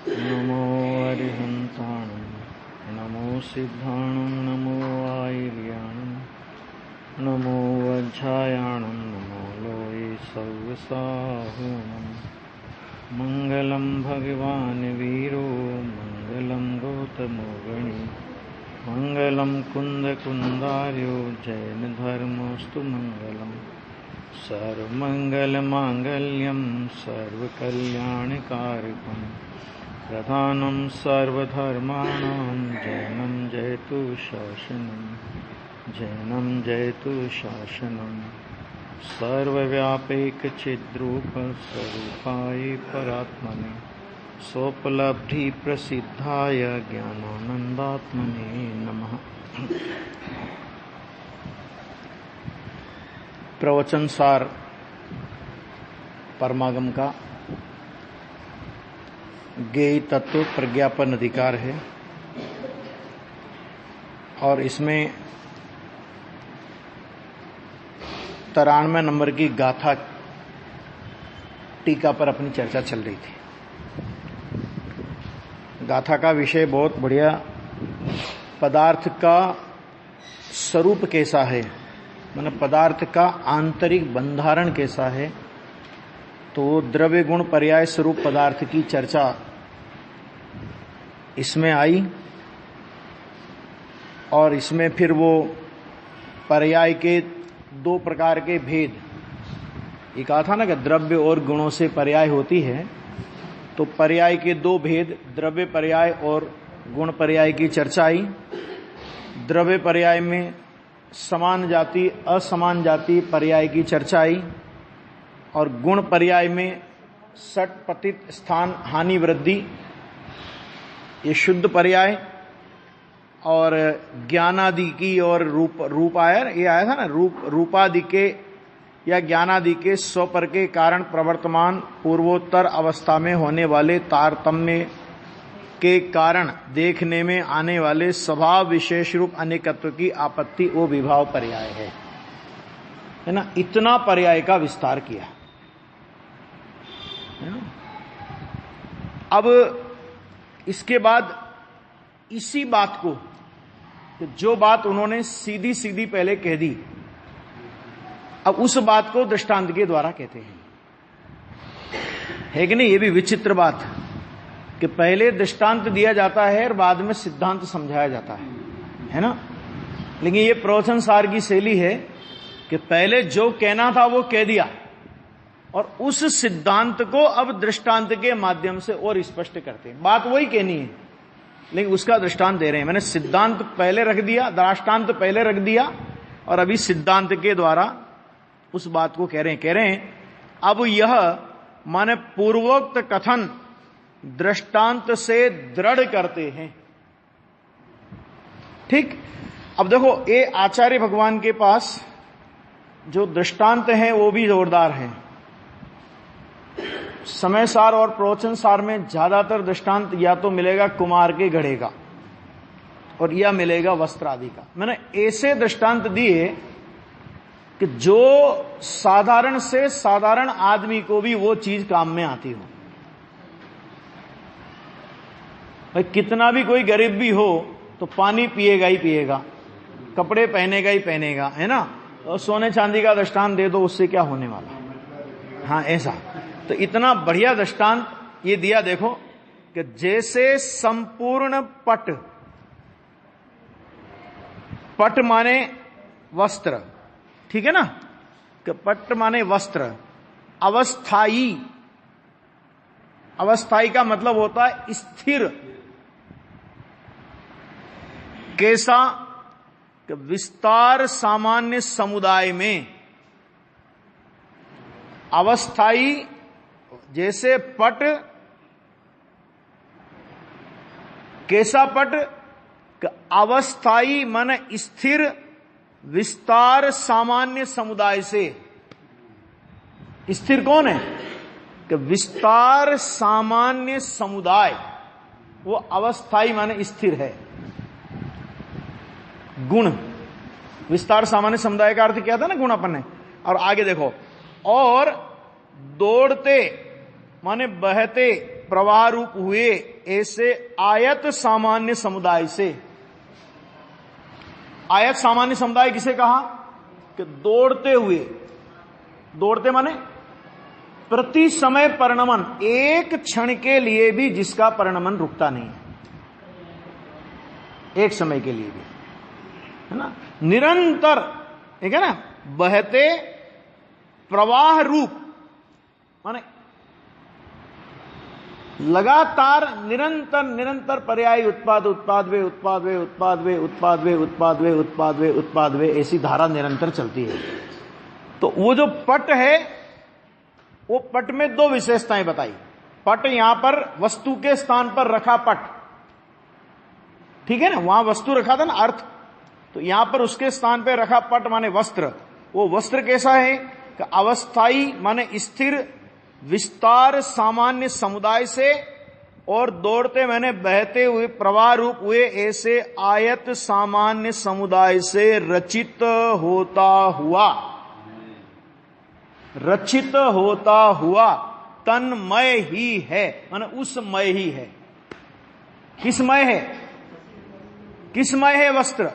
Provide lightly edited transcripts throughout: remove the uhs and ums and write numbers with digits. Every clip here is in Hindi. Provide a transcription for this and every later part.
नमो अरिहन्ताणं नमो सिद्धाणं नमो आयर्याणं नमो वज्रायाणं नमो लोये सव्यसाहूणं मङ्गलं भगवान् वीरो मङ्गलं गौतमो गणी मङ्गलं कुन्दकुन्दार्यो जैनधर्मोऽस्तु मङ्गलम् सर्वमङ्गलमाङ्गल्यं सर्वकल्याणकारकं प्रधानं सर्वधर्माणां जैनं जयतु शासनं जैनं जयतु शासनं सर्वव्यापैकचिद्रूपस्वरूपाय परात्मने स्वोपलब्धिप्रसिद्धाय ज्ञानानन्दात्मने नमः। प्रवचन सार परमागम का ज्ञेय तत्व प्रज्ञापन अधिकार है और इसमें 93 नंबर की गाथा टीका पर अपनी चर्चा चल रही थी। गाथा का विषय बहुत बढ़िया, पदार्थ का स्वरूप कैसा है, माने पदार्थ का आंतरिक बंधारण कैसा है। तो द्रव्य गुण पर्याय स्वरूप पदार्थ की चर्चा इसमें आई और इसमें फिर वो पर्याय के 2 प्रकार के भेद, ये कहा था ना कि द्रव्य और गुणों से पर्याय होती है, तो पर्याय के 2 भेद, द्रव्य पर्याय और गुण पर्याय की चर्चा आई। द्रव्य पर्याय में समान जाति असमान जाति पर्याय की चर्चा आई और गुण पर्याय में सट पतित स्थान हानि वृद्धि ये शुद्ध पर्याय और ज्ञानादि की और रूप आया, ये आया था ना, रूपादि के या ज्ञानादि के स्वपर के कारण प्रवर्तमान पूर्वोत्तर अवस्था में होने वाले तारतम्य के कारण देखने में आने वाले स्वभाव विशेष रूप अनेकत्व की आपत्ति वो विभाव पर्याय है ना। इतना पर्याय का विस्तार किया है ना। अब इसके बाद इसी बात को, जो बात उन्होंने सीधी सीधी पहले कह दी, अब उस बात को दृष्टांत के द्वारा कहते हैं, है कि नहीं। ये भी विचित्र बात कि पहले दृष्टांत दिया जाता है और बाद में सिद्धांत समझाया जाता है ना। लेकिन ये प्रवचन सार की शैली है कि पहले जो कहना था वो कह दिया और उस सिद्धांत को अब दृष्टांत के माध्यम से और स्पष्ट करते हैं। बात वही कहनी है लेकिन उसका दृष्टांत दे रहे हैं। मैंने सिद्धांत पहले रख दिया, दृष्टांत पहले रख दिया और अभी सिद्धांत के द्वारा उस बात को कह रहे हैं। अब यह माने पूर्वोक्त कथन दृष्टांत से दृढ़ करते हैं। ठीक। अब देखो, ये आचार्य भगवान के पास जो दृष्टांत हैं वो भी जोरदार हैं। समय सार और प्रवचन सार में ज्यादातर दृष्टांत या तो मिलेगा कुमार के घड़े का और या मिलेगा वस्त्र आदि का। मैंने ऐसे दृष्टांत दिए कि जो साधारण से साधारण आदमी को भी वो चीज काम में आती हो। भाई कितना भी कोई गरीब भी हो तो पानी पिएगा ही पिएगा, कपड़े पहनेगा ही पहनेगा, है ना। और सोने चांदी का दृष्टांत दे दो, उससे क्या होने वाला। हाँ, ऐसा। तो इतना बढ़िया दृष्टांत ये दिया, देखो कि जैसे संपूर्ण पट, पट माने वस्त्र, ठीक है ना, कि पट माने वस्त्र, अवस्थाई, अवस्थाई का मतलब होता है स्थिर। कैसा? कि विस्तार सामान्य समुदाय में अवस्थाई, जैसे पट, कैसा पट? कि अवस्थाई मन स्थिर, विस्तार सामान्य समुदाय से। स्थिर कौन है? कि विस्तार सामान्य समुदाय, वो अवस्थाई माने स्थिर है। गुण, विस्तार सामान्य समुदाय का अर्थ क्या था ना, गुण अपन ने। और आगे देखो, और दौड़ते माने बहते प्रवाह रूप हुए ऐसे आयत सामान्य समुदाय से। आयत सामान्य समुदाय किसे कहा? कि दौड़ते हुए, दौड़ते माने प्रति समय परिणमन, एक क्षण के लिए भी जिसका परिणमन रुकता नहीं है, एक समय के लिए भी, है ना, निरंतर, ठीक है ना, बहते प्रवाह रूप माने लगातार निरंतर निरंतर पर्याय उत्पाद उत्पाद वे उत्पाद वे उत्पाद वे उत्पाद वे उत्पाद वे उत्पाद वे उत्पाद वे, ऐसी धारा निरंतर चलती है। तो वो जो पट है, वो पट में दो विशेषताएं बताई। पट यहां पर वस्तु के स्थान पर रखा पट, ठीक है ना, वहां वस्तु रखा था ना अर्थ, तो यहां पर उसके स्थान पर रखा पट माने वस्त्र। वो वस्त्र कैसा है कि अवस्थाई माने स्थिर विस्तार सामान्य समुदाय से, और दौड़ते मैंने बहते हुए प्रवाह रूप हुए ऐसे आयत सामान्य समुदाय से रचित होता हुआ, रचित होता हुआ तन्मय ही है, माने उसमय ही है। किसमय है? किसमय है वस्त्र?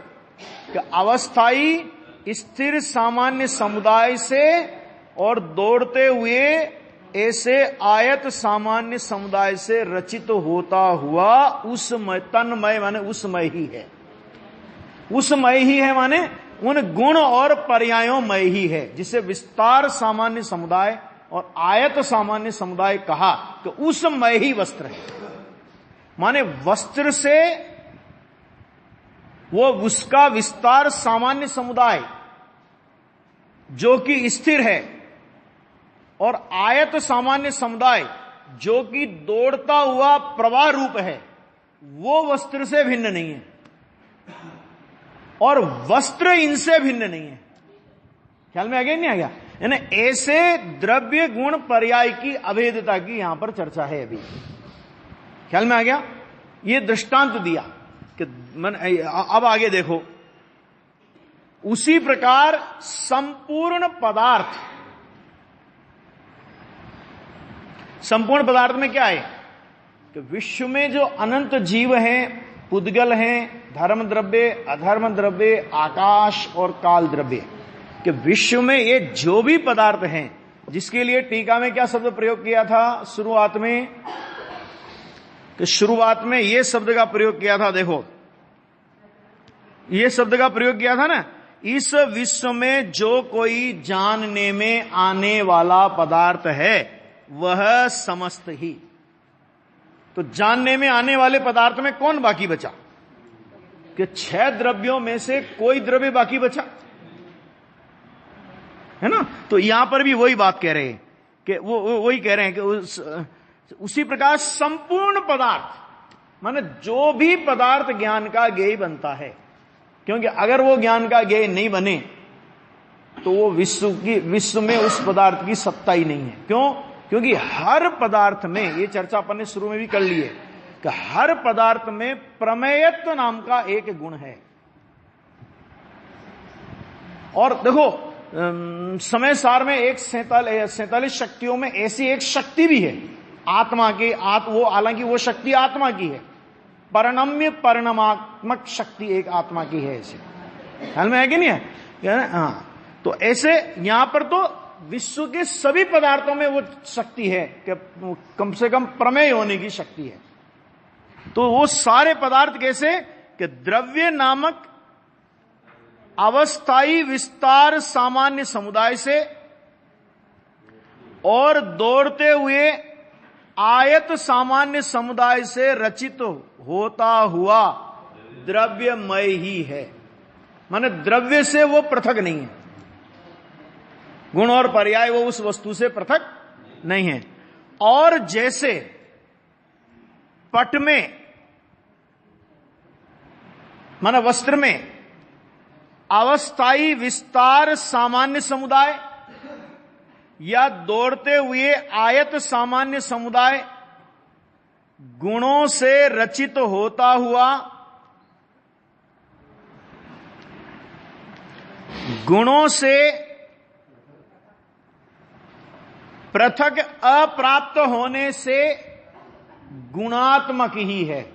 कि अवस्थाई स्थिर सामान्य समुदाय से और दौड़ते हुए ऐसे आयत सामान्य समुदाय से रचित होता हुआ उसमय, तन्मय माने उसमय ही है। उसमय ही है माने उन गुण और पर्यायों मय ही है, जिसे विस्तार सामान्य समुदाय और आयत सामान्य समुदाय कहा, तो उसमय ही वस्त्र है। माने वस्त्र से वो उसका विस्तार सामान्य समुदाय जो कि स्थिर है, और आयत सामान्य समुदाय जो कि दौड़ता हुआ प्रवाह रूप है, वो वस्त्र से भिन्न नहीं है और वस्त्र इनसे भिन्न नहीं है। ख्याल में आ गया नहीं आ गया? यानी ऐसे द्रव्य गुण पर्याय की अभेदता की यहां पर चर्चा है। अभी ख्याल में आ गया? ये दृष्टांत दिया कि अब आगे देखो, उसी प्रकार संपूर्ण पदार्थ, संपूर्ण पदार्थ में क्या है कि विश्व में जो अनंत जीव हैं, पुद्गल हैं, धर्म द्रव्य, अधर्म द्रव्य, आकाश और काल द्रव्य, कि विश्व में ये जो भी पदार्थ हैं, जिसके लिए टीका में क्या शब्द प्रयोग किया था शुरुआत में, कि शुरुआत में ये शब्द का प्रयोग किया था, देखो ये शब्द का प्रयोग किया था ना, इस विश्व में जो कोई जानने में आने वाला पदार्थ है वह समस्त ही। तो जानने में आने वाले पदार्थ में कौन बाकी बचा? कि 6 द्रव्यों में से कोई द्रव्य बाकी बचा, है ना। तो यहां पर भी वही बात कह रहे हैं कि वो वही कह रहे हैं कि उसी प्रकार संपूर्ण पदार्थ माने जो भी पदार्थ ज्ञान का ज्ञेय बनता है, क्योंकि अगर वो ज्ञान का ज्ञेय नहीं बने तो वो विश्व में उस पदार्थ की सत्ता ही नहीं है। क्यों? क्योंकि हर पदार्थ में, ये चर्चा अपन ने शुरू में भी कर ली है, कि हर पदार्थ में प्रमेयत्व नाम का एक गुण है। और देखो समय सार में 47 शक्तियों में ऐसी एक शक्ति भी है आत्मा की, वो हालांकि वो शक्ति आत्मा की है, परिणम्य परिणामात्मक शक्ति एक आत्मा की है। ऐसे ख्याल में है कि नहीं है? हाँ, तो ऐसे यहां पर तो विश्व के सभी पदार्थों में वो शक्ति है कि कम से कम प्रमेय होने की शक्ति है। तो वो सारे पदार्थ कैसे कि द्रव्य नामक अवस्थाई विस्तार सामान्य समुदाय से और दौड़ते हुए आयत सामान्य समुदाय से रचित होता हुआ द्रव्यमय ही है। माने द्रव्य से वो पृथक नहीं है, गुण और पर्याय वो उस वस्तु से पृथक नहीं है। और जैसे पट में माने वस्त्र में अवस्थाई विस्तार सामान्य समुदाय या दौड़ते हुए आयत सामान्य समुदाय गुणों से रचित होता हुआ, गुणों से पृथक अप्राप्त होने से गुणात्मक ही है?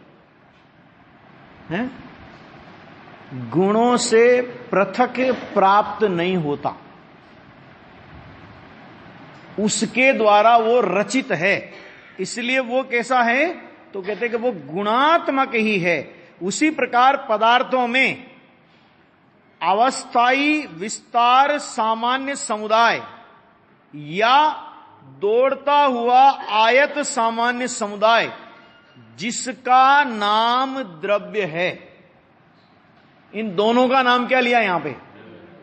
गुणों से पृथक प्राप्त नहीं होता, उसके द्वारा वो रचित है, इसलिए वो कैसा है? तो कहते हैं कि वो गुणात्मक ही है। उसी प्रकार पदार्थों में अवस्थाई विस्तार सामान्य समुदाय या दौड़ता हुआ आयत सामान्य समुदाय जिसका नाम द्रव्य है, इन दोनों का नाम क्या लिया यहां पे?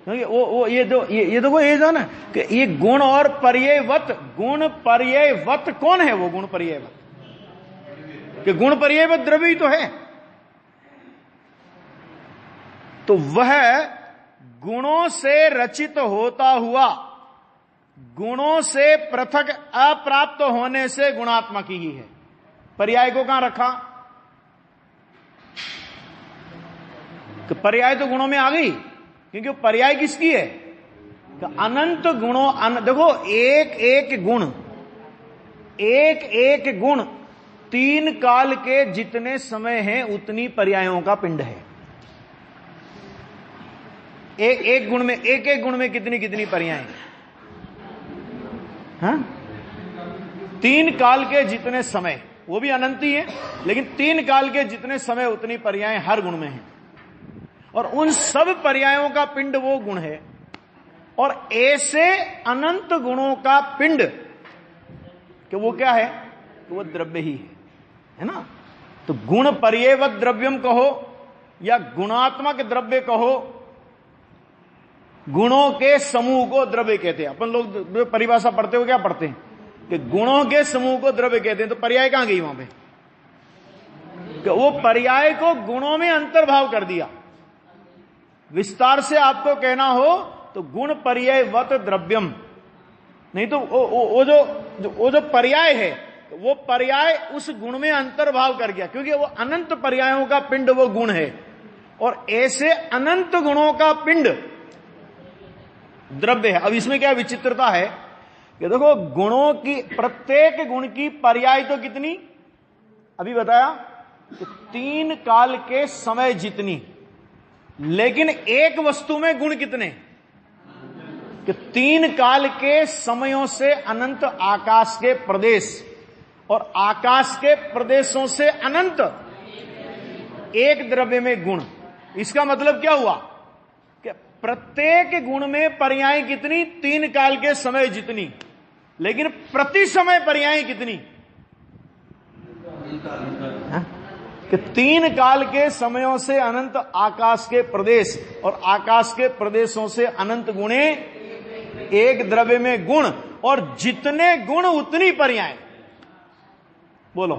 ये देखो ये जो ना कि ये गुण और पर्ययवत, गुण पर्ययवत कौन है? वो गुण पर्ययवत, कि गुण पर्ययवत द्रव्य ही तो है। तो वह गुणों से रचित होता हुआ गुणों से पृथक अप्राप्त होने से गुणात्मक ही है। पर्याय को कहां रखा? कि पर्याय तो गुणों में आ गई, क्योंकि पर्याय किसकी है? कि अनंत गुणों देखो एक एक गुण तीन काल के जितने समय हैं उतनी पर्यायों का पिंड है। एक गुण में एक गुण में कितनी कितनी पर्याय? हाँ? तीन काल के जितने समय, वो भी अनंत ही है, लेकिन तीन काल के जितने समय उतनी पर्याय हर गुण में है, और उन सब पर्यायों का पिंड वो गुण है। और ऐसे अनंत गुणों का पिंड कि वो क्या है? तो वो द्रव्य ही है ना? तो गुण पर्ययवत द्रव्यम कहो या गुणात्मक द्रव्य कहो, गुणों के समूह को द्रव्य कहते हैं। अपन लोग परिभाषा पढ़ते हो क्या पढ़ते हैं? कि गुणों के समूह को द्रव्य कहते हैं। तो पर्याय कहां गई वहां पे? कि वो पर्याय को गुणों में अंतर्भाव कर दिया। विस्तार से आपको कहना हो तो गुण पर्ययवत द्रव्यम, नहीं तो वो जो पर्याय है वो पर्याय उस गुण में अंतर्भाव कर गया, क्योंकि वो अनंत पर्यायों का पिंड वो गुण है। और ऐसे अनंत गुणों का पिंड द्रव्य है। अब इसमें क्या विचित्रता है कि देखो गुणों की, प्रत्येक गुण की पर्याय तो कितनी? अभी बताया कि तीन काल के समय जितनी, लेकिन एक वस्तु में गुण कितने? कि तीन काल के समयों से अनंत आकाश के प्रदेश, और आकाश के प्रदेशों से अनंत एक द्रव्य में गुण। इसका मतलब क्या हुआ कि प्रत्येक गुण में पर्याय कितनी? तीन काल के समय जितनी, लेकिन प्रति समय पर्याय कितनी? कि तीन काल के समयों से अनंत आकाश के प्रदेश, और आकाश के प्रदेशों से अनंत गुणे एक द्रव्य में गुण, और जितने गुण उतनी पर्याय। बोलो,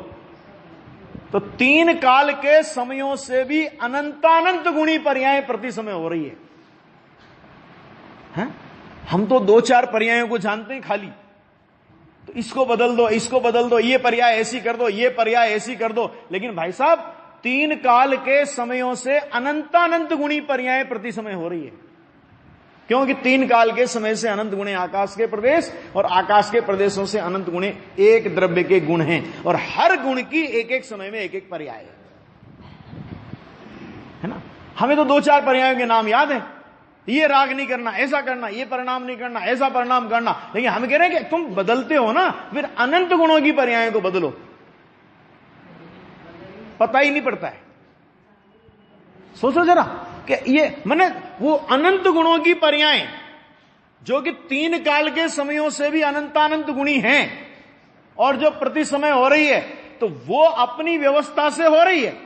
तो तीन काल के समयों से भी अनंतानंत गुणी पर्याय प्रति समय हो रही है? हम तो दो चार पर्यायों को जानते हैं खाली, तो इसको बदल दो, इसको बदल दो, ये पर्याय ऐसी कर दो, ये पर्याय ऐसी कर दो। लेकिन भाई साहब, तीन काल के समयों से अनंतानंत गुणी पर्याय प्रति समय हो रही है, क्योंकि तीन काल के समय से अनंत गुणे आकाश के प्रदेश, और आकाश के प्रदेशों से अनंत गुणे एक द्रव्य के गुण हैं, और हर गुण की एक एक समय में एक एक पर्याय है ना? हमें तो दो चार पर्यायों के नाम याद है, ये राग नहीं करना, ऐसा करना, ये परिणाम नहीं करना, ऐसा परिणाम करना। लेकिन हम कह रहे हैं कि तुम बदलते हो ना, फिर अनंत गुणों की पर्यायों को बदलो, पता ही नहीं पड़ता है। सोचो जरा कि ये माने वो अनंत गुणों की पर्याय जो कि तीन काल के समयों से भी अनंतानंत गुणी हैं, और जो प्रति समय हो रही है, तो वो अपनी व्यवस्था से हो रही है।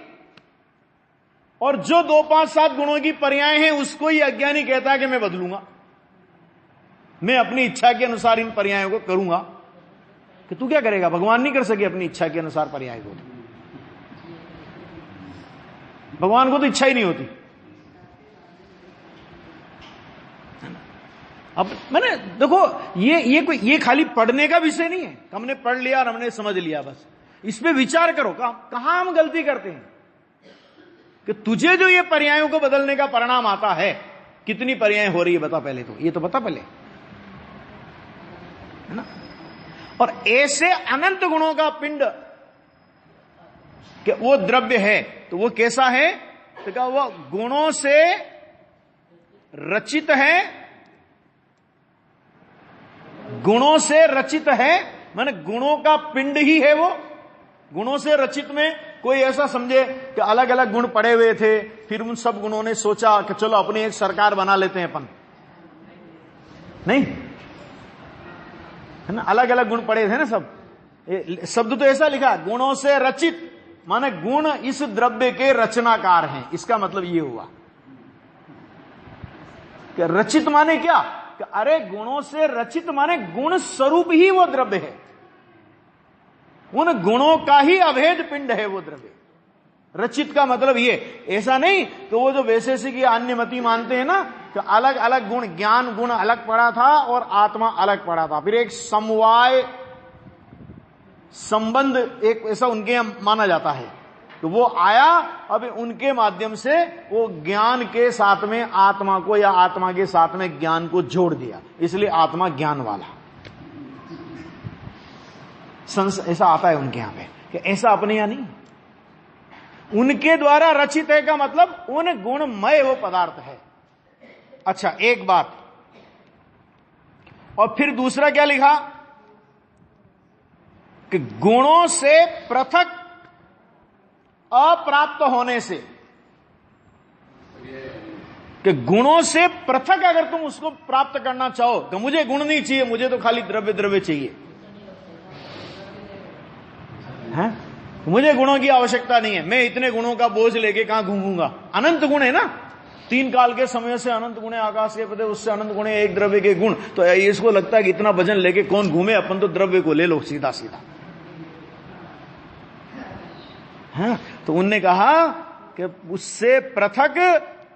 और जो 2, 5, 7 गुणों की पर्याय हैं, उसको ही अज्ञानी कहता है कि मैं बदलूंगा, मैं अपनी इच्छा के अनुसार इन पर्यायों को करूंगा। कि तू क्या करेगा? भगवान नहीं कर सके अपनी इच्छा के अनुसार पर्याय को, भगवान को तो इच्छा ही नहीं होती। अब मैंने देखो, ये खाली पढ़ने का विषय नहीं है, हमने पढ़ लिया और हमने समझ लिया, बस इस पे विचार करो। कहां हम गलती करते हैं कि तुझे जो ये पर्यायों को बदलने का परिणाम आता है, कितनी पर्याय हो रही है बता पहले, तो ये तो बता पहले, है ना? और ऐसे अनंत गुणों का पिंड कि वो द्रव्य है, तो वो कैसा है? तो क्या वो गुणों से रचित है? गुणों से रचित है माने गुणों का पिंड ही है वो। गुणों से रचित में कोई ऐसा समझे कि अलग अलग गुण पड़े हुए थे, फिर उन सब गुणों ने सोचा कि चलो अपनी एक सरकार बना लेते हैं अपन, नहीं है ना, अलग अलग गुण पड़े थे ना सब। शब्द तो ऐसा लिखा, गुणों से रचित माने गुण इस द्रव्य के रचनाकार हैं। इसका मतलब ये हुआ कि रचित माने क्या कि अरे गुणों से रचित माने गुण स्वरूप ही वो द्रव्य है, उन गुणों का ही अभेद पिंड है वो द्रव्य। रचित का मतलब ये, ऐसा नहीं कि वो जो वैशेषिक या अन्यमति मानते हैं ना कि अलग अलग गुण, ज्ञान गुण अलग पड़ा था और आत्मा अलग पड़ा था, फिर एक समवाय संबंध एक ऐसा उनके यहां माना जाता है। तो वो आया, अब उनके माध्यम से वो ज्ञान के साथ में आत्मा को या आत्मा के साथ में ज्ञान को जोड़ दिया, इसलिए आत्मा ज्ञान वाला ऐसा आता है उनके यहां पे, कि ऐसा अपने यहां नहीं। उनके द्वारा रचित है का मतलब उन गुणमय वो पदार्थ है। अच्छा, एक बात और फिर दूसरा क्या लिखा कि गुणों से पृथक अप्राप्त होने से, कि गुणों से पृथक अगर तुम उसको प्राप्त करना चाहो तो मुझे गुण नहीं चाहिए, मुझे तो खाली द्रव्य द्रव्य चाहिए है, मुझे गुणों की आवश्यकता नहीं है, मैं इतने गुणों का बोझ लेके कहां घूमूंगा। अनंत गुण है ना, 3 काल के समय से अनंत गुण है, आकाश के पदे उससे अनंत गुण है, एक द्रव्य के गुण। तो इसको लगता है कि इतना वजन लेके कौन घूमे, अपन तो द्रव्य को ले लो सीधा सीधा है। तो उनने कहा कि उससे पृथक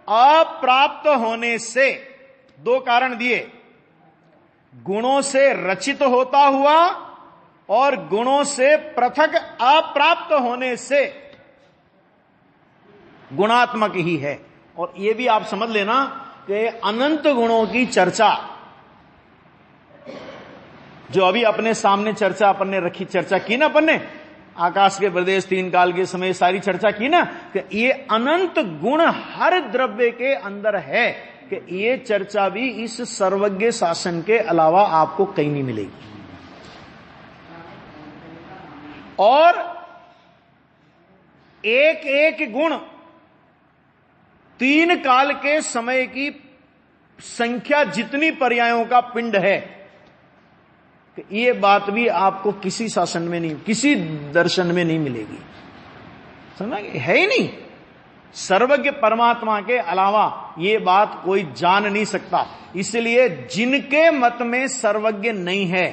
अप्राप्त होने से 2 कारण दिए, गुणों से रचित होता हुआ और गुणों से पृथक अप्राप्त होने से गुणात्मक ही है। और यह भी आप समझ लेना कि अनंत गुणों की चर्चा जो अभी अपने सामने चर्चा अपन ने रखी, चर्चा की ना अपन ने, आकाश के प्रदेश 3 काल के समय सारी चर्चा की ना, कि ये अनंत गुण हर द्रव्य के अंदर है, कि ये चर्चा भी इस सर्वज्ञ शासन के अलावा आपको कहीं नहीं मिलेगी। और एक एक गुण 3 काल के समय की संख्या जितनी पर्यायों का पिंड है, ये बात भी आपको किसी शासन में नहीं, किसी दर्शन में नहीं मिलेगी। समझ है ही नहीं, सर्वज्ञ परमात्मा के अलावा ये बात कोई जान नहीं सकता। इसलिए जिनके मत में सर्वज्ञ नहीं है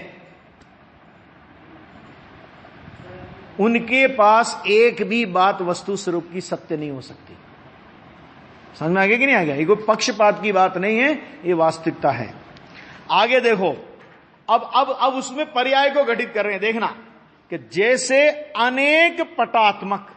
उनके पास एक भी बात वस्तु स्वरूप की सत्य नहीं हो सकती। समझ में आ गया कि नहीं आ गया? ये कोई पक्षपात की बात नहीं है, ये वास्तविकता है। आगे देखो, अब उसमें पर्याय को घटित कर रहे हैं। देखना कि जैसे अनेक पटात्मक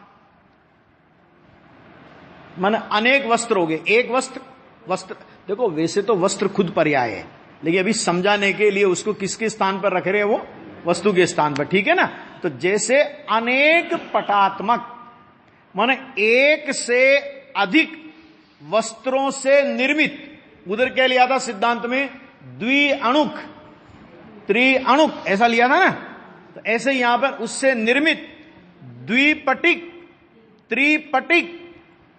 माने अनेक वस्त्र हो गए, एक वस्त्र देखो, वैसे तो वस्त्र खुद पर्याय है, लेकिन अभी समझाने के लिए उसको किसके स्थान पर रख रहे हैं? वो वस्तु के स्थान पर, ठीक है ना। तो जैसे अनेक पटात्मक माने एक से अधिक वस्त्रों से निर्मित, उधर क्या लिया था सिद्धांत में? द्विअणुक, त्रिअणुक, ऐसा लिया था ना। तो ऐसे यहां पर उससे निर्मित द्विपटिक, त्रिपटिक,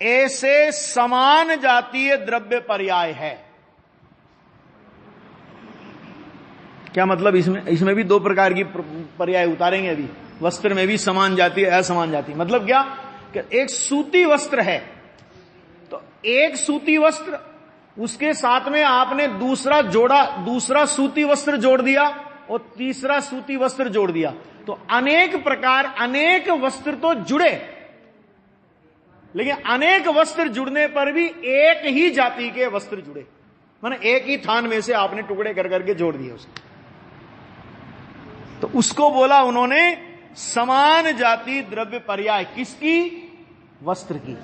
ऐसे समान जातीय द्रव्य पर्याय है। क्या मतलब? इसमें भी 2 प्रकार की पर्याय उतारेंगे अभी। वस्त्र में भी समान जाति, असमान जाति। मतलब क्या कि एक सूती वस्त्र है, तो एक सूती वस्त्र, उसके साथ में आपने दूसरा सूती वस्त्र जोड़ दिया और तीसरा सूती वस्त्र जोड़ दिया, तो अनेक प्रकार, अनेक वस्त्र तो जुड़े, लेकिन अनेक वस्त्र जुड़ने पर भी एक ही जाति के वस्त्र जुड़े, माने एक ही थान में से आपने टुकड़े कर करके जोड़ दिए उसको। तो उसको बोला उन्होंने समान जाति द्रव्य पर्याय। किसकी? वस्त्र की।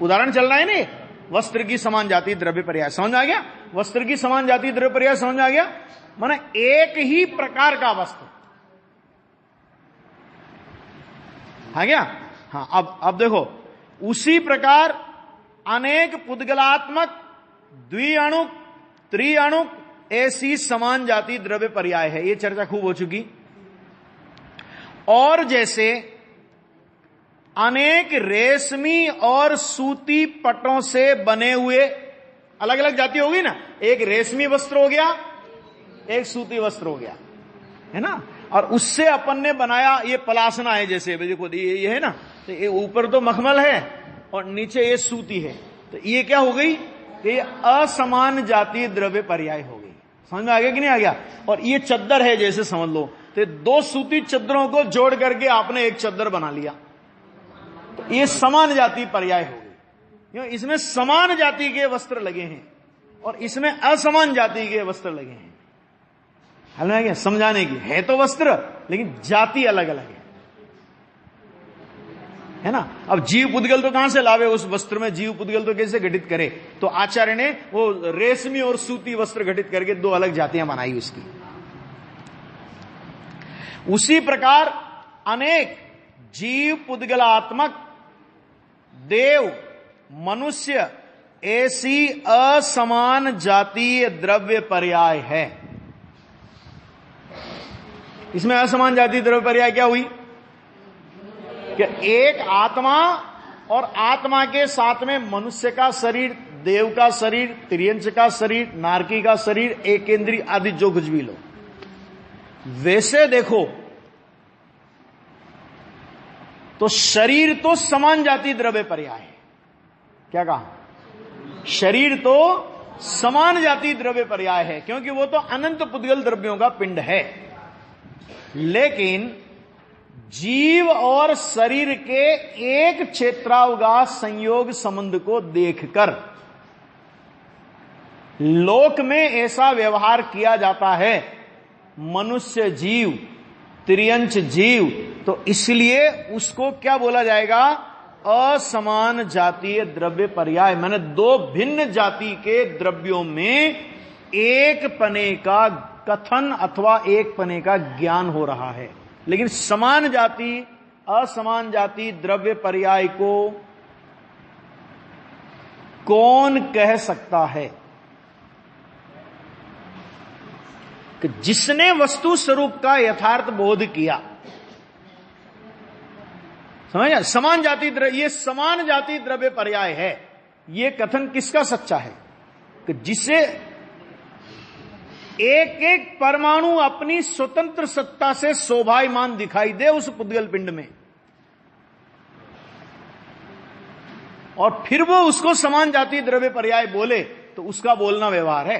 उदाहरण चल रहा है ना, वस्त्र की समान जाति द्रव्य पर्याय। समझ आ गया? वस्त्र की समान जाति द्रव्य पर्याय समझ आ गया? माने एक ही प्रकार का वस्त्र आ गया। हाँ, अब देखो, उसी प्रकार अनेक पुद्गलात्मक, द्विअणुक, त्रिअणुक ऐसी समान जाति द्रव्य पर्याय है। ये चर्चा खूब हो चुकी। और जैसे अनेक रेशमी और सूती पटों से बने हुए अलग अलग जाति होगी ना, एक रेशमी वस्त्र हो गया, एक सूती वस्त्र हो गया, है ना, और उससे अपन ने बनाया ये पलासना है, जैसे देखो ये है ना, तो ये ऊपर तो मखमल है और नीचे ये सूती है, तो ये क्या हो गई, ये असमान जातीय द्रव्य पर्याय हो गई। समझ में आ गया कि नहीं आ गया? और ये चद्दर है जैसे समझ लो, तो दो सूती चद्दरों को जोड़ करके आपने एक चद्दर बना लिया, तो ये समान जाति पर्याय हो गई। इसमें समान जाति के वस्त्र लगे हैं और इसमें असमान जाति के वस्त्र लगे हैं। हल में क्या समझाने की है, तो वस्त्र लेकिन जाति अलग अलग है ना। अब जीव पुद्गल तो कहां से लावे, उस वस्त्र में जीव पुद्गल तो कैसे घटित करे? तो आचार्य ने वो रेशमी और सूती वस्त्र घटित करके दो अलग जातियां बनाई उसकी। उसी प्रकार अनेक जीव पुद्गलात्मक देव मनुष्य ऐसी असमान जातीय द्रव्य पर्याय है। इसमें असमान जातीय द्रव्य पर्याय क्या हुई कि एक आत्मा और आत्मा के साथ में मनुष्य का शरीर, देव का शरीर, त्रियंच का शरीर, नारकी का शरीर, एक इंद्रिय आदि जो कुछ भी लो, वैसे देखो तो शरीर तो समान जाति द्रव्य पर्याय है। क्या कहा? शरीर तो समान जाति द्रव्य पर्याय है, क्योंकि वो तो अनंत पुद्गल द्रव्यों का पिंड है। लेकिन जीव और शरीर के एक क्षेत्रावगाह संयोग संबंध को देखकर लोक में ऐसा व्यवहार किया जाता है, मनुष्य जीव, त्रियंच जीव, तो इसलिए उसको क्या बोला जाएगा? असमान जातीय द्रव्य पर्याय। मैंने दो भिन्न जाति के द्रव्यों में एक पने का कथन अथवा एक पने का ज्ञान हो रहा है, लेकिन समान जाति असमान जाति द्रव्य पर्याय को कौन कह सकता है? कि जिसने वस्तु स्वरूप का यथार्थ बोध किया। समझ? समान जाति द्रव्य, ये समान जाति द्रव्य पर्याय है, ये कथन किसका सच्चा है? कि जिसे एक एक परमाणु अपनी स्वतंत्र सत्ता से शोभायमान दिखाई दे उस पुद्गल पिंड में, और फिर वो उसको समान जाति द्रव्य पर्याय बोले, तो उसका बोलना व्यवहार है।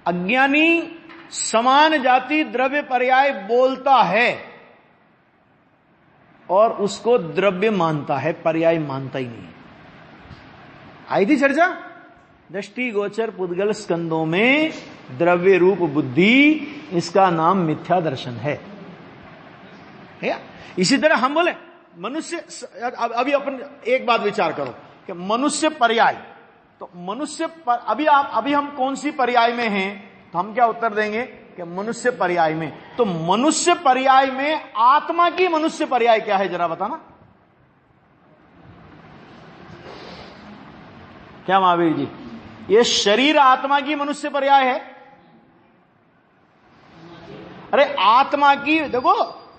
अज्ञानी समान जाति द्रव्य पर्याय बोलता है और उसको द्रव्य मानता है, पर्याय मानता ही नहीं। आई थी चर्चा दृष्टि गोचर पुद्गल स्कंदों में द्रव्य रूप बुद्धि, इसका नाम मिथ्या दर्शन है। इसी तरह हम बोले मनुष्य, अभी अपन एक बात विचार करो कि मनुष्य पर्याय, तो मनुष्य पर अभी हम कौन सी पर्याय में हैं? तो हम क्या उत्तर देंगे कि मनुष्य पर्याय में। तो मनुष्य पर्याय में आत्मा की मनुष्य पर्याय क्या है, जरा बताना। क्या महावीर जी, ये शरीर आत्मा की मनुष्य पर्याय है? अरे आत्मा की देखो,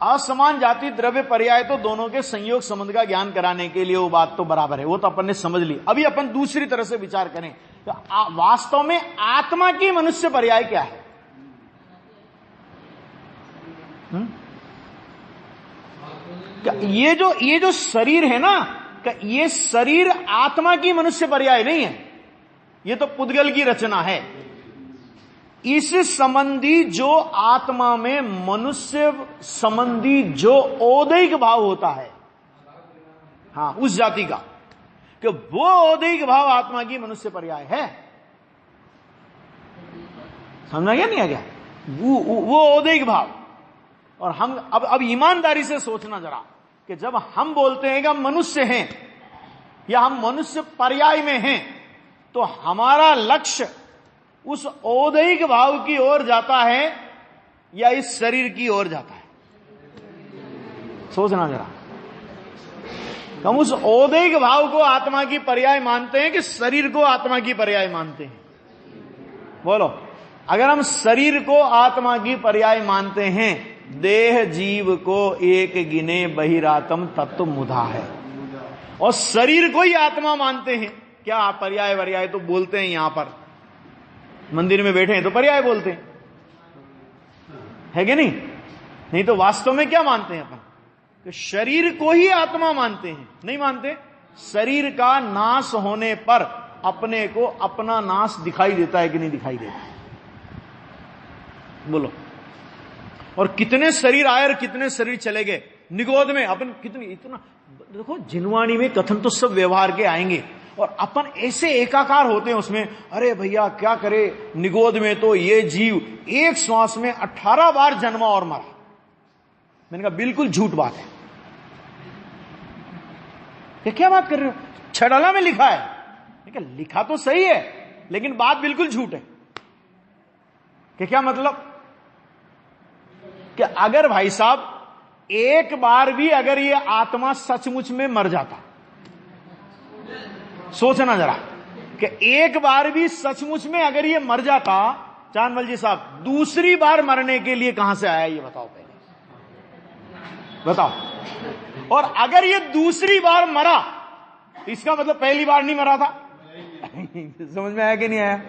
असमान जाति द्रव्य पर्याय तो दोनों के संयोग संबंध का ज्ञान कराने के लिए, वो बात तो बराबर है, वो तो अपन ने समझ ली। अभी अपन दूसरी तरह से विचार करें तो वास्तव में आत्मा की मनुष्य पर्याय क्या है? ये जो शरीर है ना, ये शरीर आत्मा की मनुष्य पर्याय नहीं है, ये तो पुद्गल की रचना है। इस संबंधी जो आत्मा में मनुष्य संबंधी जो औदैहिक भाव होता है, हाँ, उस जाति का, कि वो औदैहिक भाव आत्मा की मनुष्य पर्याय है। समझा गया नहीं आ गया? वो औदैहिक भाव। और हम अब ईमानदारी से सोचना जरा कि जब हम बोलते हैं कि हम मनुष्य हैं या हम मनुष्य पर्याय में हैं, तो हमारा लक्ष्य उस औदैहिक भाव की ओर जाता है या इस शरीर की ओर जाता है? सोचना जरा। हम उस औदैहिक भाव को आत्मा की पर्याय मानते हैं कि शरीर को आत्मा की पर्याय मानते हैं? बोलो। अगर हम शरीर को आत्मा की पर्याय मानते हैं, देह जीव को एक गिने बहिरात्म तत्व मुधा है, और शरीर को ही आत्मा मानते हैं, क्या पर्याय वर्याय तो बोलते हैं, यहां पर मंदिर में बैठे हैं तो पर्याय बोलते हैं, है कि नहीं? नहीं तो वास्तव में क्या मानते हैं अपन? तो शरीर को ही आत्मा मानते हैं। नहीं मानते? शरीर का नाश होने पर अपने को अपना नाश दिखाई देता है कि नहीं दिखाई देता? बोलो। और कितने शरीर आए और कितने शरीर चले गए निगोद में। अपन कितनी इतना देखो, जिनवाणी में कथन तो सब व्यवहार के आएंगे, और अपन ऐसे एकाकार होते हैं उसमें। अरे भैया क्या करे, निगोद में तो ये जीव एक श्वास में 18 बार जन्मा और मरा। मैंने कहा बिल्कुल झूठ बात है। क्या बात कर रहे हो? छड़ाला में लिखा है। लिखा तो सही है, लेकिन बात बिल्कुल झूठ है। क्या मतलब? कि अगर भाई साहब एक बार भी अगर ये आत्मा सचमुच में मर जाता, सोचना जरा, कि एक बार भी सचमुच में अगर ये मर जाता, चांदमल जी साहब, दूसरी बार मरने के लिए कहां से आया ये बताओ पहले, बताओ। और अगर ये दूसरी बार मरा, इसका मतलब पहली बार नहीं मरा था। समझ में आया कि नहीं आया?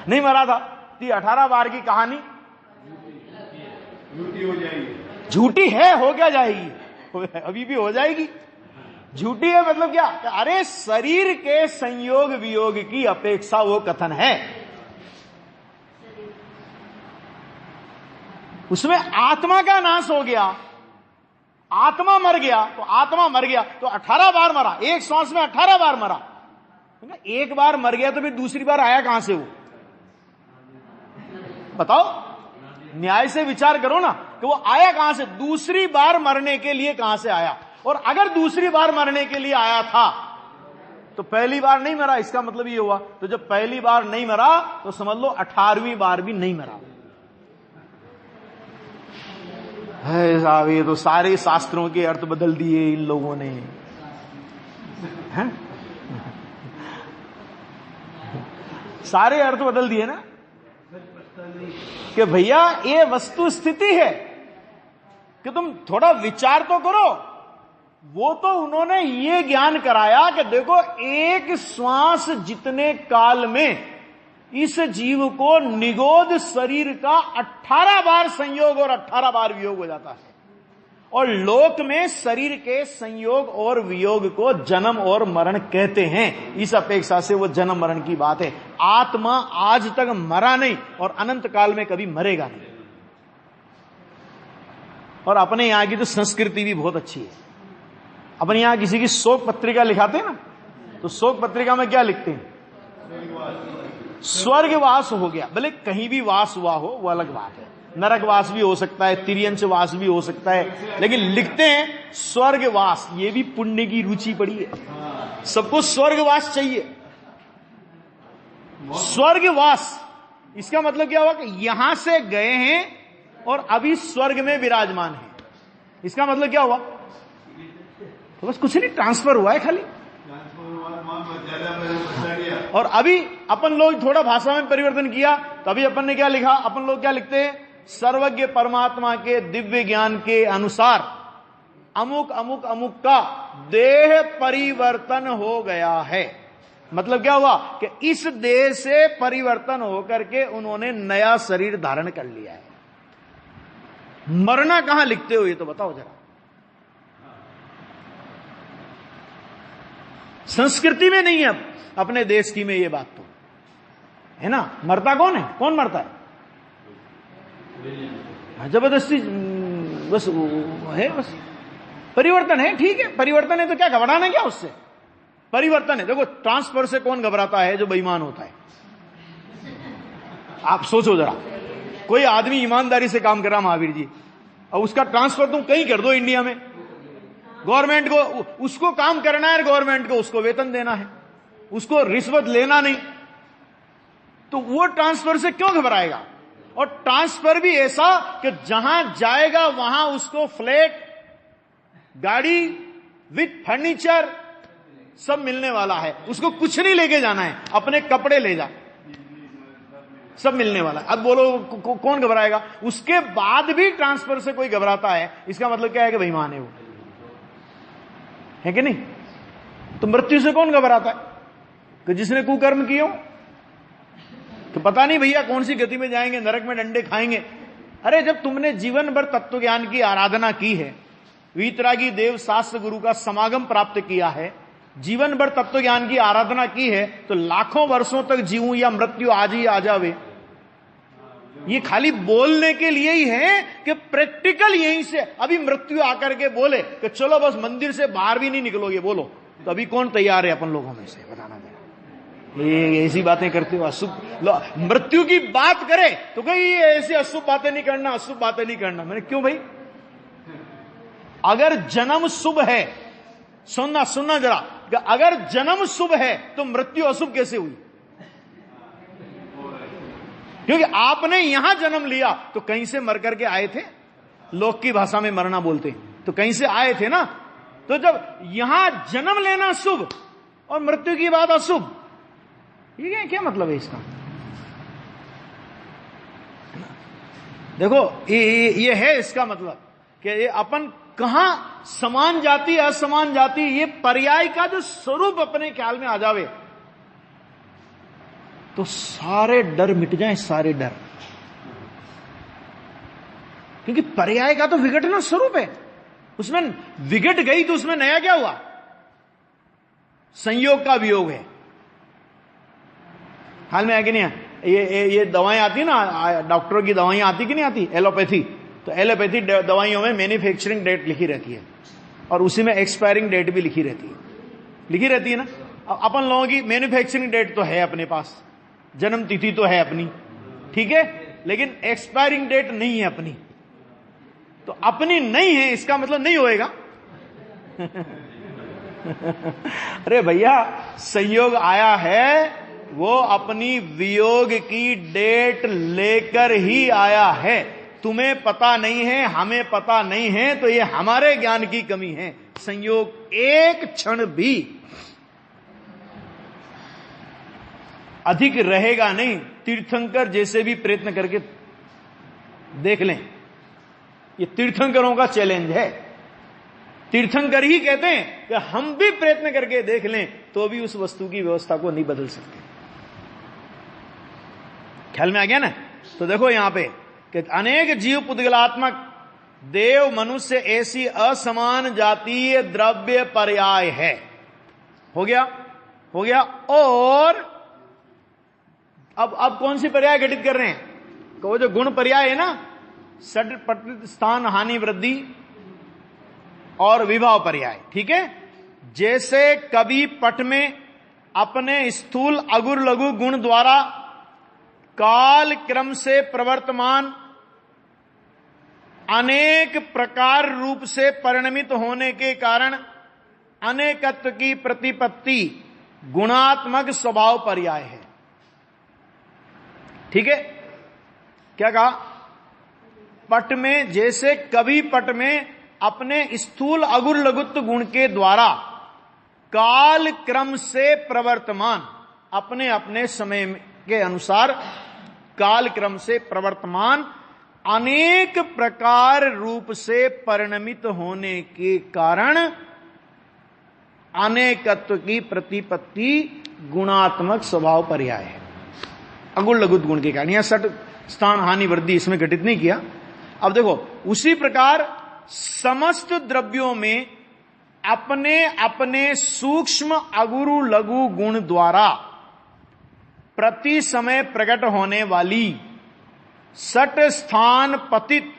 नहीं मरा था। तो 18 बार की कहानी झूठी हो जाएगी। झूठी है, हो क्या जाएगी? अभी भी हो जाएगी। झूठी है मतलब क्या? अरे शरीर के संयोग वियोग की अपेक्षा वो कथन है। उसमें आत्मा का नाश हो गया, आत्मा मर गया, तो आत्मा मर गया तो 18 बार मरा, एक श्वास में 18 बार मरा। एक बार मर गया तो फिर दूसरी बार आया कहां से वो? बताओ, न्याय से विचार करो ना, कि वो आया कहां से? दूसरी बार मरने के लिए कहां से आया? और अगर दूसरी बार मरने के लिए आया था तो पहली बार नहीं मरा, इसका मतलब ये हुआ। तो जब पहली बार नहीं मरा तो समझ लो 18वीं बार भी नहीं मरा है। साहब ये तो सारे शास्त्रों के अर्थ बदल दिए इन लोगों ने, हैं? सारे अर्थ बदल दिए ना, कि भैया ये वस्तु स्थिति है कि तुम थोड़ा विचार तो करो। वो तो उन्होंने ये ज्ञान कराया कि देखो, एक श्वास जितने काल में इस जीव को निगोद शरीर का 18 बार संयोग और 18 बार वियोग हो जाता है। और लोक में शरीर के संयोग और वियोग को जन्म और मरण कहते हैं। इस अपेक्षा से वो जन्म मरण की बात है। आत्मा आज तक मरा नहीं और अनंत काल में कभी मरेगा नहीं। और अपने यहां की तो संस्कृति भी बहुत अच्छी है। अपने यहां किसी की शोक पत्रिका लिखाते हैं ना, तो शोक पत्रिका में क्या लिखते हैं? स्वर्गवास हो गया। भले कहीं भी वास हुआ हो वो अलग बात है, नरकवास भी हो सकता है, तिर्यंच वास भी हो सकता है, लेकिन लिखते हैं स्वर्गवास। ये भी पुण्य की रुचि पड़ी है, सबको स्वर्गवास चाहिए। स्वर्गवास इसका मतलब क्या हुआ? कि यहां से गए हैं और अभी स्वर्ग में विराजमान है। इसका मतलब क्या हुआ? तो बस कुछ नहीं, ट्रांसफर हुआ है खाली। और अभी अपन लोग थोड़ा भाषा में परिवर्तन किया, तो अभी अपन ने क्या लिखा? अपन लोग क्या लिखते हैं? सर्वज्ञ परमात्मा के दिव्य ज्ञान के अनुसार अमुक अमुक अमुक का देह परिवर्तन हो गया है। मतलब क्या हुआ? कि इस देह से परिवर्तन होकर के उन्होंने नया शरीर धारण कर लिया है। मरना कहां लिखते हो ये तो बताओ जरा। संस्कृति में नहीं है अपने देश की में ये बात तो है ना। मरता कौन है? कौन मरता है? जबरदस्ती बस है, बस परिवर्तन है। ठीक है, परिवर्तन है तो क्या घबराना क्या उससे? परिवर्तन है। देखो, ट्रांसफर से कौन घबराता है? जो बेईमान होता है। आप सोचो जरा, कोई आदमी ईमानदारी से काम कर रहा महावीर जी, और उसका ट्रांसफर तुम कहीं कर दो इंडिया में, गवर्नमेंट को उसको काम करना है, गवर्नमेंट को उसको वेतन देना है, उसको रिश्वत लेना नहीं, तो वो ट्रांसफर से क्यों घबराएगा? और ट्रांसफर भी ऐसा कि जहां जाएगा वहां उसको फ्लैट, गाड़ी, विथ फर्नीचर सब मिलने वाला है, उसको कुछ नहीं लेके जाना है, अपने कपड़े ले जा, सब मिलने वाला है। अब बोलो कौन घबराएगा? उसके बाद भी ट्रांसफर से कोई घबराता है, इसका मतलब क्या है कि बेईमान है वो, है कि नहीं? तो मृत्यु से कौन घबराता है? कि जिसने कुकर्म किए हो। तो पता नहीं भैया कौन सी गति में जाएंगे, नरक में डंडे खाएंगे। अरे जब तुमने जीवन भर तत्व ज्ञान की आराधना की है, वीतरागी देव शास्त्र गुरु का समागम प्राप्त किया है, जीवन भर तत्व ज्ञान की आराधना की है, तो लाखों वर्षों तक जीऊं या मृत्यु आज ही आ जावे, ये खाली बोलने के लिए ही है कि प्रैक्टिकल यहीं से अभी मृत्यु आकर के बोले कि चलो बस मंदिर से बाहर भी नहीं निकलोगे, बोलो तो अभी कौन तैयार है अपन लोगों में से? बताना जरा। ये ऐसी बातें करते हो, अशुभ मृत्यु की बात करे तो कहीं ऐसी अशुभ बातें नहीं करना, अशुभ बातें नहीं करना। मैंने क्यों भाई? अगर जन्म शुभ है, सुनना जरा, अगर जन्म शुभ है तो मृत्यु अशुभ कैसे हुई? क्योंकि आपने यहां जन्म लिया तो कहीं से मर करके आए थे, लोक की भाषा में मरना बोलते, तो कहीं से आए थे ना। तो जब यहां जन्म लेना शुभ और मृत्यु की बात अशुभ, ये क्या मतलब है इसका? देखो ये है इसका मतलब कि ये अपन कहां समान जाति असमान जाति, ये पर्याय का जो स्वरूप अपने ख्याल में आ जावे तो सारे डर मिट जाएं, सारे डर। क्योंकि पर्याय का तो विघटना स्वरूप है, उसमें विघट गई तो उसमें नया क्या हुआ? संयोग का वियोग है। हाल में है कि नहीं? ये दवाएं आती ना, डॉक्टरों की दवाएं आती कि नहीं आती, एलोपैथी। तो एलोपैथी दवाइयों में मैन्युफैक्चरिंग डेट लिखी रहती है और उसी में एक्सपायरिंग डेट भी लिखी रहती है ना। अब अपन लोगों की मैन्युफैक्चरिंग डेट तो है अपने पास, जन्म तिथि तो है अपनी, ठीक है, लेकिन एक्सपायरिंग डेट नहीं है अपनी। तो अपनी नहीं है इसका मतलब नहीं होएगा। अरे भैया संयोग आया है, वो अपनी वियोग की डेट लेकर ही आया है। तुम्हें पता नहीं है, हमें पता नहीं है, तो ये हमारे ज्ञान की कमी है। संयोग एक क्षण भी अधिक रहेगा नहीं। तीर्थंकर जैसे भी प्रयत्न करके देख लें, ये तीर्थंकरों का चैलेंज है। तीर्थंकर ही कहते हैं कि हम भी प्रयत्न करके देख लें तो भी उस वस्तु की व्यवस्था को नहीं बदल सकते। ख्याल में आ गया ना? तो देखो यहां पे कि अनेक जीव पुद्गलात्मक देव मनुष्य ऐसी असमान जातीय द्रव्य पर्याय है। हो गया। और अब कौन सी पर्याय घटित कर रहे हैं? तो वो जो गुण पर्याय है ना, सट पट स्थान हानि वृद्धि और विभाव पर्याय, ठीक है। जैसे कवि पट में अपने स्थूल अगुर लघु गुण द्वारा काल क्रम से प्रवर्तमान अनेक प्रकार रूप से परिणमित होने के कारण अनेकत्व की प्रतिपत्ति गुणात्मक स्वभाव पर्याय है। ठीक है, क्या कहा? पट में, जैसे कवि पट में अपने स्थूल अगुर लघुत्व गुण के द्वारा काल क्रम से प्रवर्तमान, अपने अपने समय के अनुसार काल क्रम से प्रवर्तमान अनेक प्रकार रूप से परिणमित होने के कारण अनेकत्व की प्रतिपत्ति गुणात्मक स्वभाव पर्याय है। अगुण लघुत्व गुण के कारण, यहां सट स्थान हानि वृद्धि इसमें घटित नहीं किया। अब देखो, उसी प्रकार समस्त द्रव्यों में अपने अपने सूक्ष्म अगुरु लघु गुण द्वारा प्रति समय प्रकट होने वाली सट स्थान पतित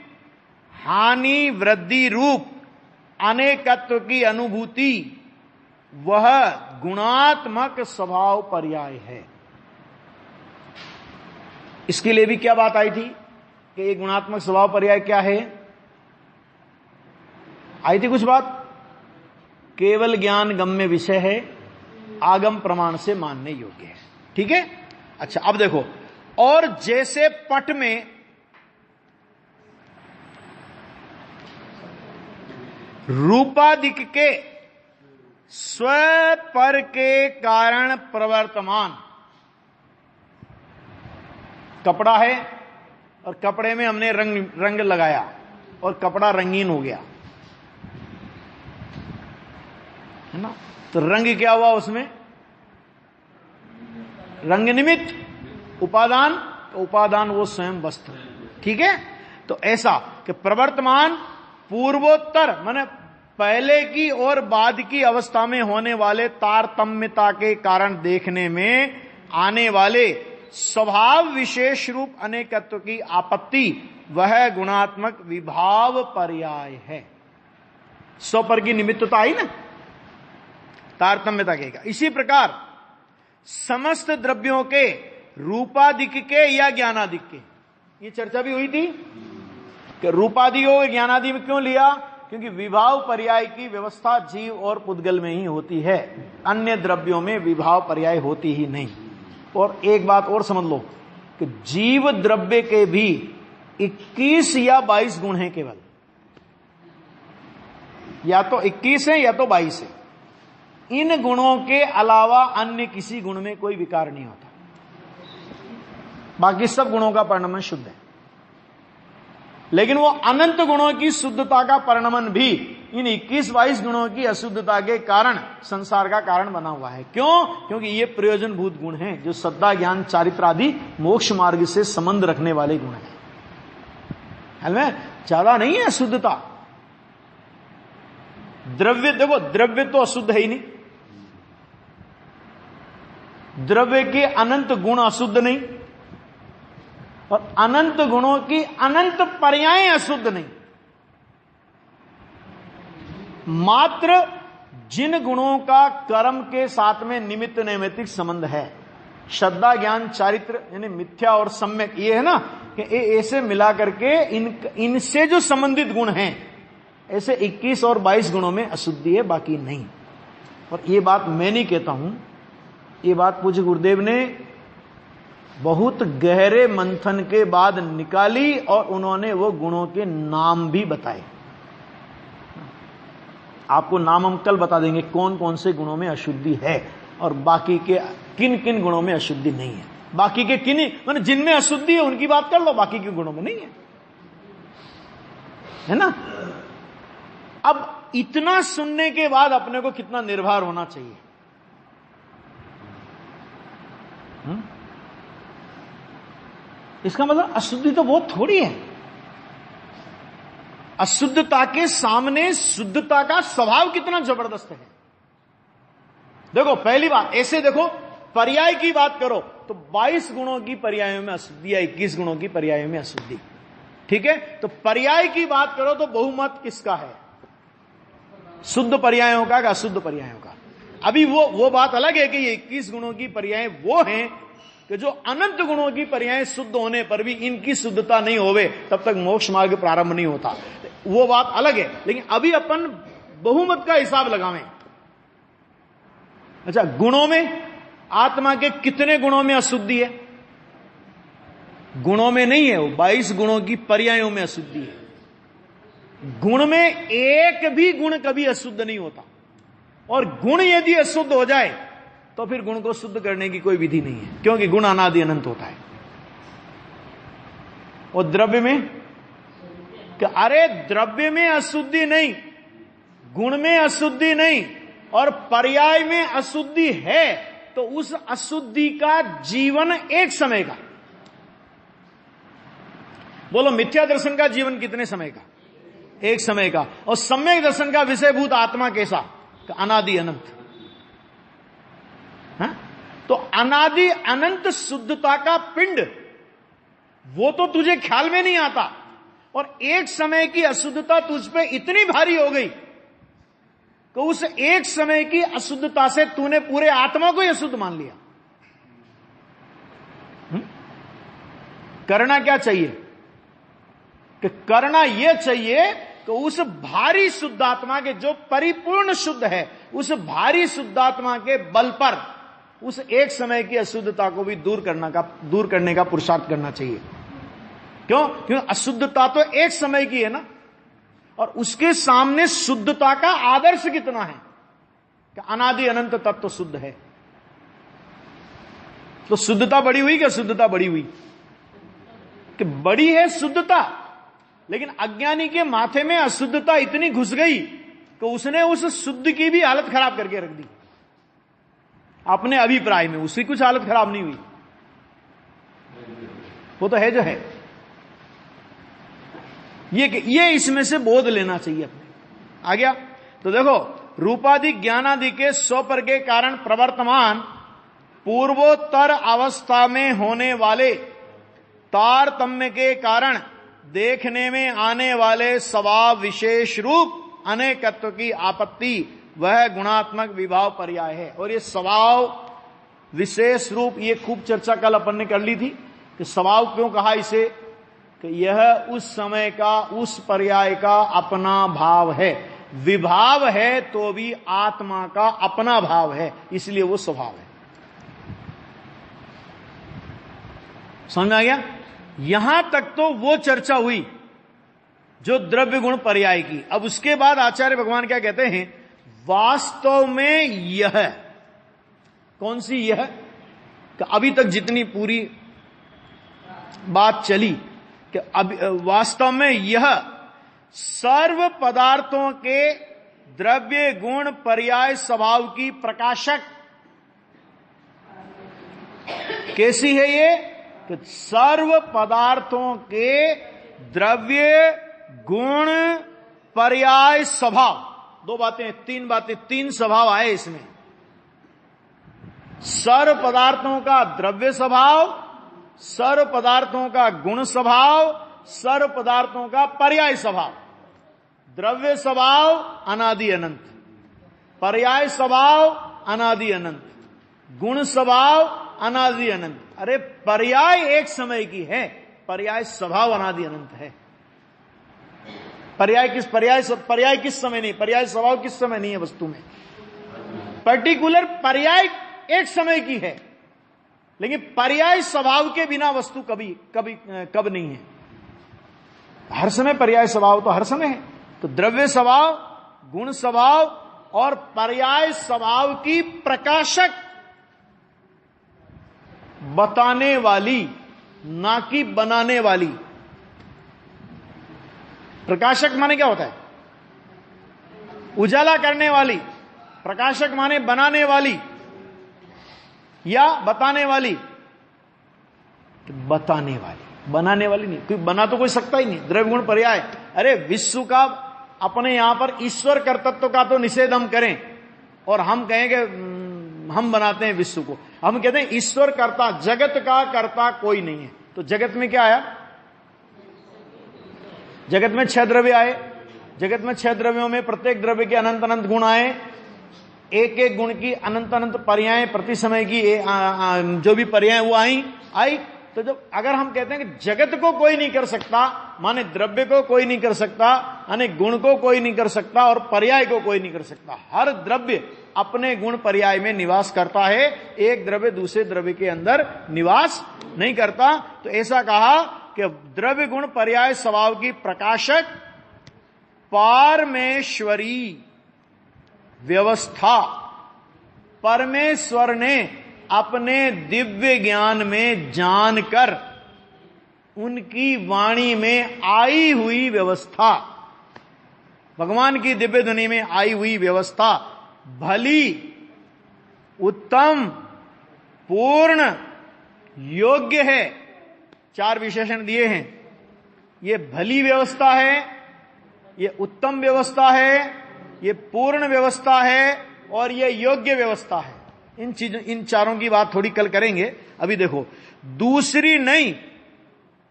हानि वृद्धि रूप अनेकत्व की अनुभूति वह गुणात्मक स्वभाव पर्याय है। इसके लिए भी क्या बात आई थी कि ये गुणात्मक स्वभाव पर्याय क्या है? आई थी कुछ बात। केवल ज्ञान गम्य विषय है, आगम प्रमाण से मानने योग्य है। ठीक है, अच्छा अब देखो, और जैसे पट में रूपादिक के स्वपर के कारण प्रवर्तमान। कपड़ा है और कपड़े में हमने रंग लगाया और कपड़ा रंगीन हो गया, है ना। तो रंग क्या हुआ उसमें? रंग निमित्त। उपादान, तो उपादान वो स्वयं वस्त्र। ठीक है। तो ऐसा कि प्रवर्तमान पूर्वोत्तर माने पहले की और बाद की अवस्था में होने वाले तारतम्यता के कारण देखने में आने वाले स्वभाव विशेष रूप अनेकत्व की आपत्ति वह गुणात्मक विभाव पर्याय है। स्वपर की निमित्तता आई ना, तारतम्यता के। इसी प्रकार समस्त द्रव्यों के रूपादिक के या ज्ञानादिक के, ये चर्चा भी हुई थी कि रूपादि हो ज्ञानादि में क्यों लिया? क्योंकि विभाव पर्याय की व्यवस्था जीव और पुद्गल में ही होती है, अन्य द्रव्यों में विभाव पर्याय होती ही नहीं। और एक बात और समझ लो कि जीव द्रव्य के भी 21 या 22 गुण हैं केवल, या तो 21 है या तो 22 है। इन गुणों के अलावा अन्य किसी गुण में कोई विकार नहीं होता, बाकी सब गुणों का परिणमन शुद्ध है। लेकिन वो अनंत गुणों की शुद्धता का परिणमन भी इन 21-22 गुणों की अशुद्धता के कारण संसार का कारण बना हुआ है। क्यों? क्योंकि ये प्रयोजनभूत गुण हैं जो श्रद्धा ज्ञान चारित्र आदि मोक्ष मार्ग से संबंध रखने वाले गुण हैं। हमें ज्यादा नहीं है अशुद्धता। द्रव्य देखो, द्रव्य तो अशुद्ध है ही नहीं, द्रव्य के अनंत गुण अशुद्ध नहीं, और अनंत गुणों की अनंत पर्याय अशुद्ध नहीं। मात्र जिन गुणों का कर्म के साथ में निमित्त नैमित्तिक संबंध है, श्रद्धा ज्ञान चारित्र यानी मिथ्या और सम्यक, ये है ना कि ऐसे मिला करके इनसे जो संबंधित गुण हैं, ऐसे 21 और 22 गुणों में अशुद्धि है, बाकी नहीं। और ये बात मैं नहीं कहता हूं, ये बात पूज्य गुरुदेव ने बहुत गहरे मंथन के बाद निकाली और उन्होंने वो गुणों के नाम भी बताए। आपको नाम हम कल बता देंगे कौन कौन से गुणों में अशुद्धि है और बाकी के किन किन गुणों में अशुद्धि नहीं है। बाकी के किन मतलब जिनमें अशुद्धि है उनकी बात कर लो, बाकी के गुणों में नहीं है ना। अब इतना सुनने के बाद अपने को कितना निर्भर होना चाहिए। इसका मतलब अशुद्धि तो बहुत थोड़ी है। अशुद्धता के सामने शुद्धता का स्वभाव कितना जबरदस्त है। देखो पहली बात ऐसे देखो, पर्याय की बात करो तो 22 गुणों की पर्यायों में अशुद्धि या 21 गुणों की पर्यायों में अशुद्धि। ठीक है, तो पर्याय की बात करो तो बहुमत किसका है? शुद्ध पर्यायों का अशुद्ध पर्यायों का। अभी वो बात अलग है कि ये 21 गुणों की पर्याय वो हैं कि जो अनंत गुणों की पर्याय शुद्ध होने पर भी इनकी शुद्धता नहीं होवे तब तक मोक्ष मार्ग प्रारंभ नहीं होता, वो बात अलग है। लेकिन अभी अपन बहुमत का हिसाब लगावें। अच्छा, गुणों में आत्मा के कितने गुणों में अशुद्धि है? गुणों में नहीं है, वो 22 गुणों की पर्यायों में अशुद्धि है। गुण में एक भी गुण कभी अशुद्ध नहीं होता, और गुण यदि अशुद्ध हो जाए तो फिर गुण को शुद्ध करने की कोई विधि नहीं है, क्योंकि गुण अनादि अनंत होता है। और द्रव्य में कि अरे द्रव्य में अशुद्धि नहीं, गुण में अशुद्धि नहीं, और पर्याय में अशुद्धि है, तो उस अशुद्धि का जीवन एक समय का। बोलो मिथ्या दर्शन का जीवन कितने समय का? एक समय का। और सम्यक दर्शन का विषयभूत आत्मा कैसा? अनादि अनंत। तो अनादि अनंत शुद्धता का पिंड वो तो तुझे ख्याल में नहीं आता, और एक समय की अशुद्धता तुझ पे इतनी भारी हो गई कि उस एक समय की अशुद्धता से तूने पूरे आत्मा को ही अशुद्ध मान लिया। करना क्या चाहिए? कि करना यह चाहिए कि उस भारी शुद्धात्मा के जो परिपूर्ण शुद्ध है, उस भारी शुद्धात्मा के बल पर उस एक समय की अशुद्धता को भी दूर करने का पुरुषार्थ करना चाहिए। क्यों अशुद्धता तो एक समय की है ना, और उसके सामने शुद्धता का आदर्श कितना है। कि अनादि अनंत तत्व शुद्ध है। तो शुद्धता बड़ी हुई क्या? शुद्धता बड़ी हुई कि बड़ी है शुद्धता, लेकिन अज्ञानी के माथे में अशुद्धता इतनी घुस गई कि उसने उस शुद्ध की भी हालत खराब करके रख दी। अपने अभिप्राय में उसकी कुछ हालत खराब नहीं हुई, वो तो है जो है। ये इसमें से बोध लेना चाहिए अपने। आ गया? तो देखो, रूपादि ज्ञानादि के स्वपर के कारण प्रवर्तमान पूर्वोत्तर अवस्था में होने वाले तारतम्य के कारण देखने में आने वाले स्वभाव विशेष रूप अनेकत्व की आपत्ति वह गुणात्मक विभाव पर्याय है। और ये स्वभाव विशेष रूप, ये खूब चर्चा कल अपन ने कर ली थी कि स्वभाव क्यों कहा इसे, कि यह उस समय का, उस पर्याय का अपना भाव है। विभाव है तो भी आत्मा का अपना भाव है, इसलिए वो स्वभाव है। समझ में आ गया? यहां तक तो वो चर्चा हुई जो द्रव्य गुण पर्याय की। अब उसके बाद आचार्य भगवान क्या कहते हैं? वास्तव में यह, कौन सी यह? कि अभी तक जितनी पूरी बात चली कि अब वास्तव में यह सर्व पदार्थों के द्रव्य गुण पर्याय स्वभाव की प्रकाशक कैसी है? ये कि सर्व पदार्थों के द्रव्य गुण पर्याय स्वभाव, दो बातें, तीन बातें, तीन स्वभाव आए इसमें। सर्व पदार्थों का द्रव्य स्वभाव, सर्व पदार्थों का गुण स्वभाव, सर्व पदार्थों का पर्याय स्वभाव। द्रव्य स्वभाव अनादि अनंत, पर्याय स्वभाव अनादि अनंत, गुण स्वभाव अनादि अनंत। अरे पर्याय एक समय की है, पर्याय स्वभाव अनादि अनंत है। पर्याय किस समय नहीं, पर्याय स्वभाव किस समय नहीं है वस्तु में। पर्टिकुलर पर्याय एक समय की है, लेकिन पर्याय स्वभाव के बिना वस्तु कब नहीं है। हर समय पर्याय स्वभाव तो हर समय है। तो द्रव्य स्वभाव, गुण स्वभाव और पर्याय स्वभाव की प्रकाशक, बताने वाली, ना कि बनाने वाली। प्रकाशक माने क्या होता है? उजाला करने वाली। प्रकाशक माने बनाने वाली या बताने वाली। बताने वाली, बनाने वाली नहीं। कोई बना तो कोई सकता ही नहीं। द्रव्य गुण पर्याय, अरे विश्व का अपने यहां पर ईश्वर कर्तृत्व का तो निषेध हम करें और हम कहेंगे हम बनाते हैं विश्व को। हम कहते हैं ईश्वर कर्ता, जगत का कर्ता कोई नहीं है। तो जगत में क्या आया? जगत में 6 द्रव्य आए। जगत में 6 द्रव्यों में प्रत्येक द्रव्य के अनंत अनंत गुण आए। एक एक गुण की अनंत अनंत पर्याय, प्रति समय की जो भी पर्याय वो आई। तो जब अगर हम कहते हैं कि जगत को कोई नहीं कर सकता, माने द्रव्य को कोई नहीं कर सकता, माने गुण को कोई नहीं कर सकता और पर्याय को कोई नहीं कर सकता। हर द्रव्य अपने गुण पर्याय में निवास करता है, एक द्रव्य दूसरे द्रव्य के अंदर निवास नहीं करता। तो ऐसा कहा कि द्रव्य गुण पर्याय स्वभाव की प्रकाशक पारमेश्वरी व्यवस्था परमेश्वर ने अपने दिव्य ज्ञान में जानकर उनकी वाणी में आई हुई व्यवस्था, भगवान की दिव्य ध्वनि में आई हुई व्यवस्था भली, उत्तम, पूर्ण, योग्य है। 4 विशेषण दिए हैं। ये भली व्यवस्था है, ये उत्तम व्यवस्था है, ये पूर्ण व्यवस्था है और ये योग्य व्यवस्था है। इन चारों की बात थोड़ी कल करेंगे। अभी देखो, दूसरी नहीं,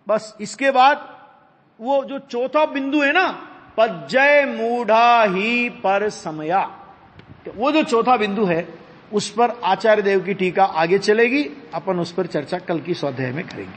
बस इसके बाद वो जो चौथा बिंदु है ना, पज्जय मूढ़ा ही पर समया, वो जो चौथा बिंदु है उस पर आचार्य देव की टीका आगे चलेगी। अपन उस पर चर्चा कल की स्वाध्याय में करेंगे।